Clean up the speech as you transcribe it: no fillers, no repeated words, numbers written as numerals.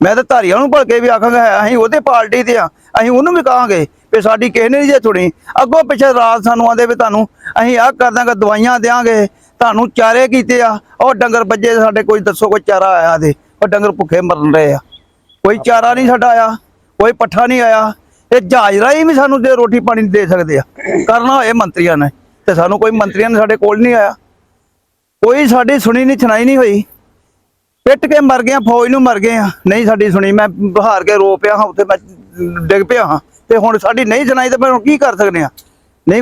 मैं तो धारीवाल नूं भलके भी आखांगा असीं उहदे पार्टी ते आ, असीं उहनूं भी कहांगे भी साडी किसी ने जे सुणी। अगों पिछे रात सानूं आंदे भी तुहानूं असीं आ कर दांगे, दवाइयां देंगे, तुहानूं चारे कीते आ, और डंगर बज्जे साडे कोई दसो कोई चारा आया ते और डंगर भुखे मरन रहे आ, कोई चारा नहीं साडा आया, कोई पट्ठा नहीं आया। ये जहाज राही भी सानूं दे रोटी पानी दे सकदे आ, करना होए मंत्रियां ने, ते सानूं कोई मंत्रियां ने साडे कोल नहीं आया, कोई साडी सुनी नहीं सुनाई नहीं हुई। पिट के मर गए, फौज नूं मर गए, नहीं साडी सुनी। मैं बहार के रो पिया हाँ, उत्थे मैं डिग पिया हाँ, ते हुण साडी नहीं सुनाई ते फिर हुण की कर सकदे आ? नहीं कोई